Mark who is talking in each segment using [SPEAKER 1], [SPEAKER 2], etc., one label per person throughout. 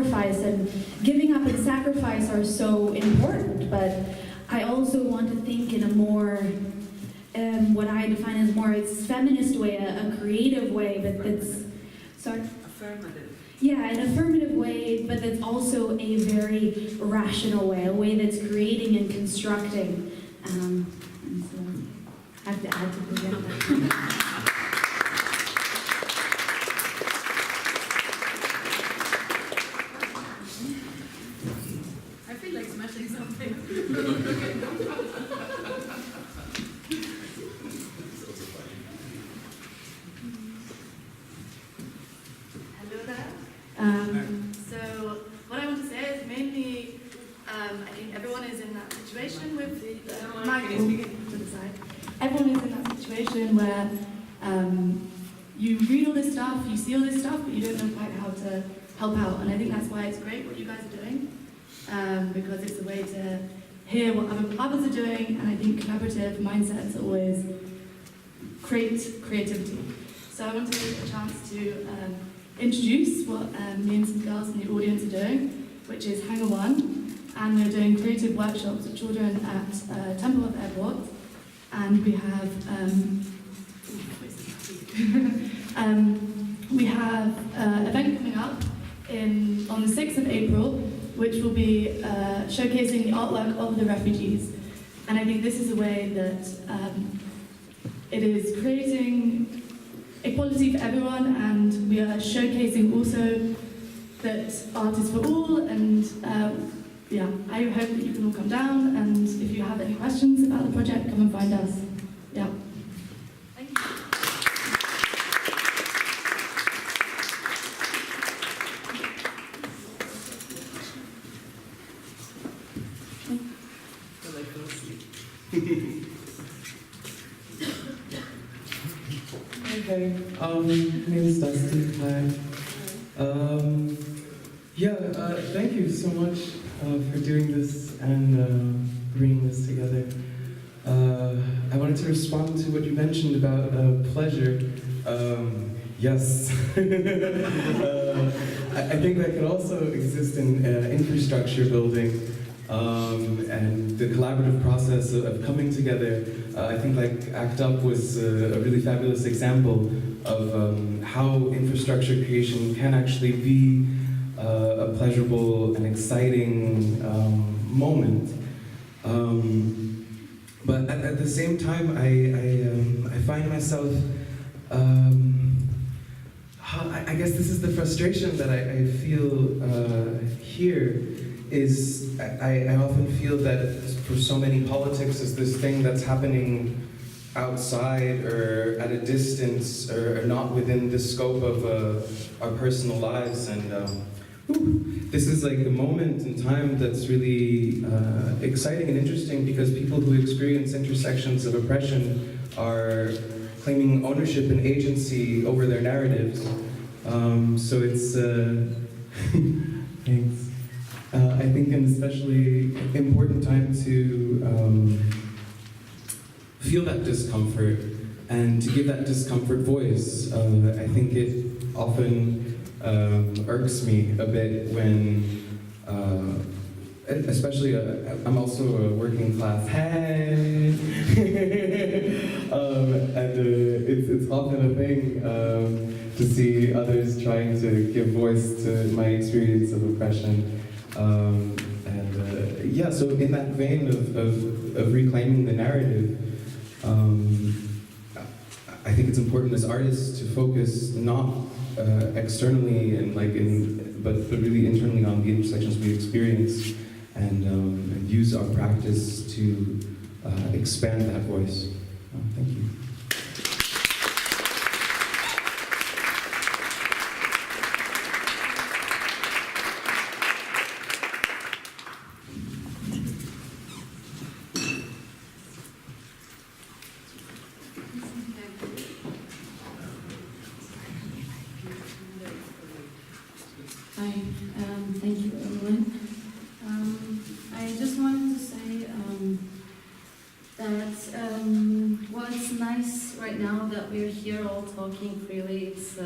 [SPEAKER 1] sacrifice, and giving up and sacrifice are so important, but I also want to think in a more, what I define as more feminist way, a creative way, but that's, sorry?
[SPEAKER 2] Affirmative.
[SPEAKER 1] Yeah, an affirmative way, but that's also a very rational way, a way that's creating and constructing. And so I have to add to that.
[SPEAKER 2] I feel like smashing something.
[SPEAKER 3] Hello there. So what I want to say is mainly, I think everyone is in that situation with the mic to the side. Everyone is in that situation where you read all this stuff, you see all this stuff, but you don't know quite how to help out. And I think that's why it's great what you guys are doing, because it's a way to hear what others are doing, and I think collaborative mindsets always create creativity. So I want to take a chance to introduce what me and some girls in the audience are doing, which is Hangar One, and we're doing creative workshops with children at Templeworth Airport, and we have we have an event coming up on the 6th of April, which will be showcasing the artwork of the refugees, and I think this is a way that it is creating equality for everyone, and we are showcasing also that art is for all, and yeah, I hope that you can all come down, and if you have any questions about the project, come and find us. Yeah. Thank you.
[SPEAKER 4] Hey, my name is Dusty. Hi. Thank you so much for doing this and bringing this together. I wanted to respond to what you mentioned about pleasure. Yes. I think that could also exist in infrastructure building. And the collaborative process of coming together, I think like ACT UP was a really fabulous example of how infrastructure creation can actually be a pleasurable and exciting moment. But at the same time, I find myself, I guess this is the frustration that I feel here, is I often feel that for so many politics is this thing that's happening outside or at a distance or not within the scope of our personal lives. And this is like a moment in time that's really exciting and interesting, because people who experience intersections of oppression are claiming ownership and agency over their narratives. So it's, thanks. I think an especially important time to feel that discomfort and to give that discomfort voice. I think it often irks me a bit when, especially, I'm also a working class, hey! And it's often a thing to see others trying to give voice to my experience of oppression. So in that vein of reclaiming the narrative, I think it's important as artists to focus not externally and but really internally on the intersections we experience, and use our practice to expand that voice. Thank you.
[SPEAKER 5] Thank you, everyone. I just wanted to say that what's nice right now that we're here all talking freely. It's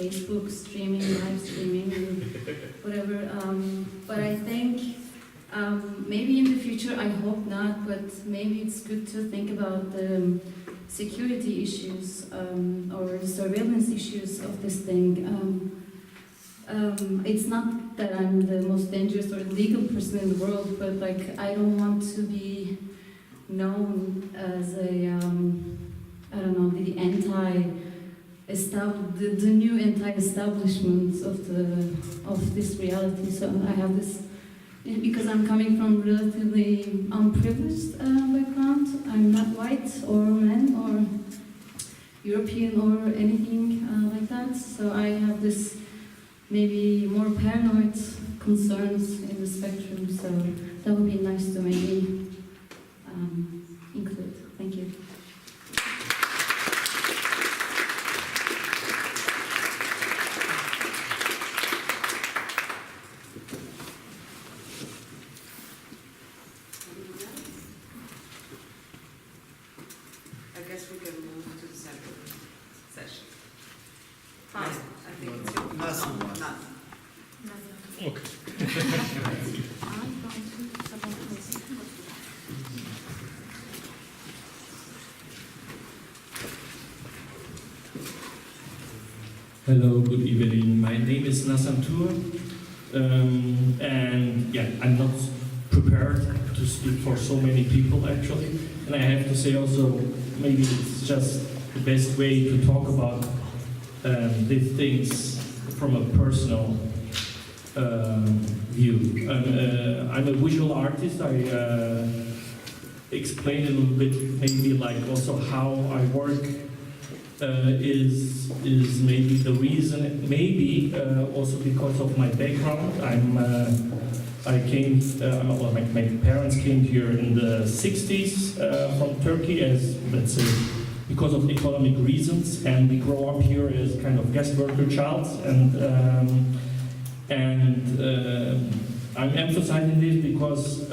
[SPEAKER 5] Facebook streaming, live streaming, and whatever. But I think maybe in the future, I hope not, but maybe it's good to think about the security issues or surveillance issues of this thing. It's not that I'm the most dangerous or illegal person in the world, but like I don't want to be known as a I don't know, the new anti-establishment of this reality. So I have this, because I'm coming from relatively unprivileged background. I'm not white or man or European or anything like that. So I have this maybe more paranoid concerns in the spectrum. So that would be nice to maybe include. Thank you.
[SPEAKER 2] I guess we can move to the second session. Fine, I think it's your
[SPEAKER 6] Nasan.
[SPEAKER 7] Okay. Hello, good evening. My name is Nasan, and yeah, I'm not prepared to speak for so many people actually. And I have to say also, maybe it's just the best way to talk about these things from a personal view. I'm a visual artist. I explain a little bit, maybe like also how I work is maybe the reason. Maybe also because of my background. My parents came here in the 60s from Turkey as, let's say, because of economic reasons, and we grow up here as kind of guest worker child, and I'm emphasizing this because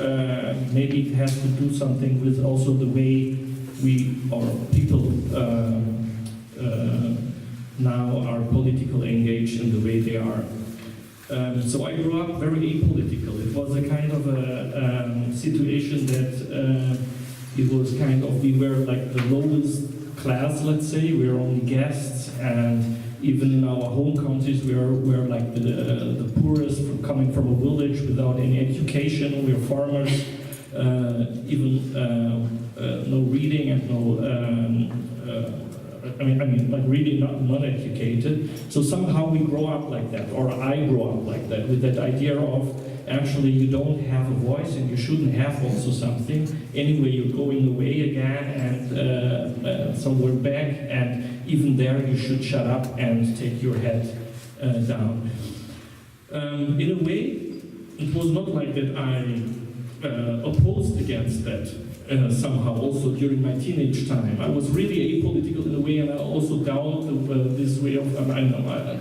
[SPEAKER 7] maybe it has to do something with also the way we or people now are politically engaged in the way they are. So I grew up very apolitical. It was a kind of a situation that it was kind of, we were like the lowest class, let's say. We were only guests, and even in our home countries we were like the poorest, coming from a village without any education. We were farmers, even no reading and no like really not educated. So somehow we grow up like that, or I grow up like that, with that idea of actually you don't have a voice and you shouldn't have also something. Anyway, you're going away again and somewhere back, and even there you should shut up and take your head down. In a way, it was not like that I opposed against that. Somehow also during my teenage time. I was really apolitical in a way, and I also down this way of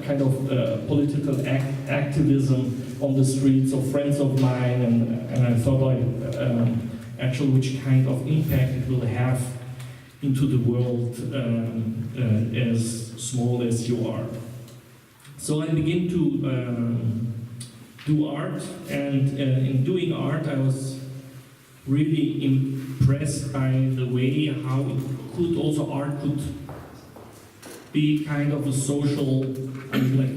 [SPEAKER 7] kind of political activism on the streets of friends of mine, and I thought like actually which kind of impact it will have into the world as small as you are. So I began to do art, and in doing art I was really impressed by the way how it could also, art could be kind of a social, like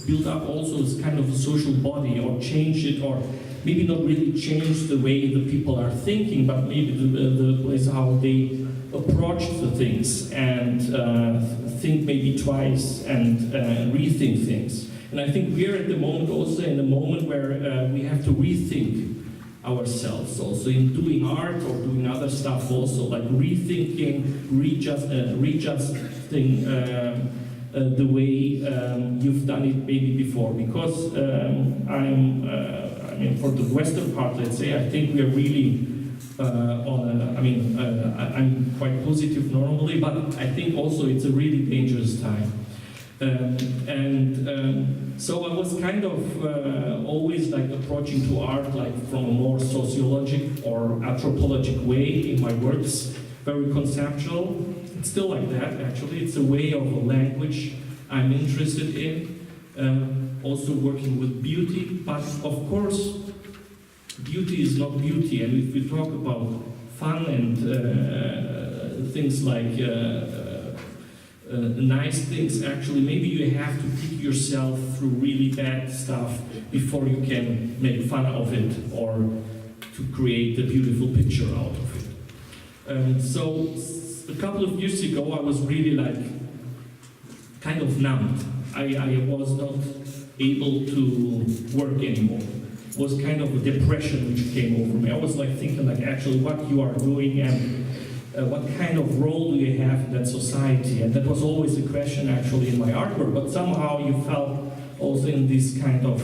[SPEAKER 7] build up also as kind of a social body, or change it, or maybe not really change the way the people are thinking, but maybe the place how they approach the things, and think maybe twice and rethink things. And I think we're at the moment also in a moment where we have to rethink ourselves also in doing art or doing other stuff also, like rethinking, readjusting the way you've done it maybe before. Because for the Western part, let's say, I think we are really I'm quite positive normally, but I think also it's a really dangerous time. So I was kind of always like approaching to art like from a more sociologic or anthropologic way in my works, very conceptual. It's still like that actually. It's a way of a language I'm interested in. Also working with beauty, but of course, beauty is not beauty. And if we talk about fun and things like nice things, actually, maybe you have to pick yourself through really bad stuff before you can make fun of it or to create a beautiful picture out of it. So a couple of years ago, I was really like kind of numbed. I was not able to work anymore. It was kind of a depression which came over me. I was like thinking like actually what you are doing and what kind of role do you have in that society? And that was always a question actually in my artwork, but somehow you felt also in this kind of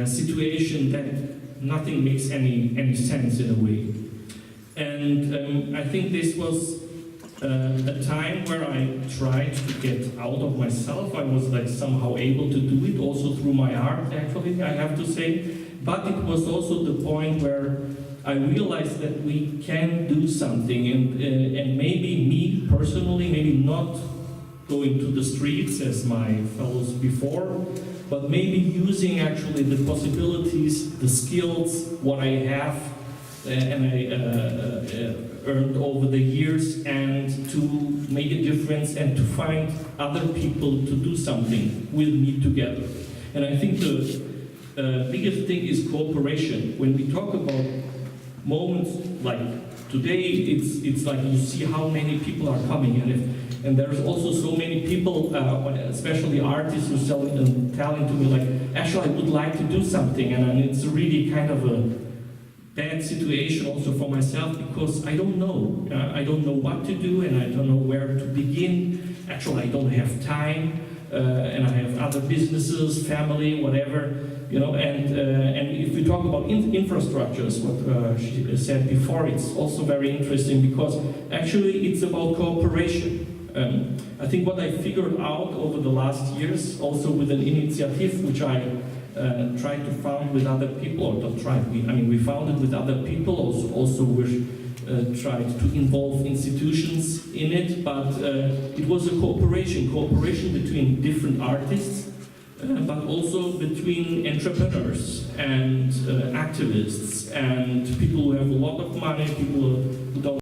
[SPEAKER 7] situation that nothing makes any sense in a way. And I think this was a time where I tried to get out of myself. I was like somehow able to do it also through my art, actually, I have to say. But it was also the point where I realized that we can do something, and maybe me personally, maybe not going to the streets as my fellows before, but maybe using actually the possibilities, the skills, what I have, and I earned over the years, and to make a difference and to find other people to do something with me together. And I think the biggest thing is cooperation. When we talk about moments like today, it's like you see how many people are coming, and there's also so many people, especially artists, who are telling to me like, actually I would like to do something, and it's really kind of a bad situation also for myself because I don't know. I don't know what to do, and I don't know where to begin. Actually, I don't have time, and I have other businesses, family, whatever, you know. And if we talk about infrastructures, what she said before, it's also very interesting because actually it's about cooperation. I think what I figured out over the last years, also with an initiative which I tried to found with other people, or not tried, we found it with other people, also we tried to involve institutions in it, but it was a cooperation between different artists, but also between entrepreneurs and activists and people who have a lot of money, people who don't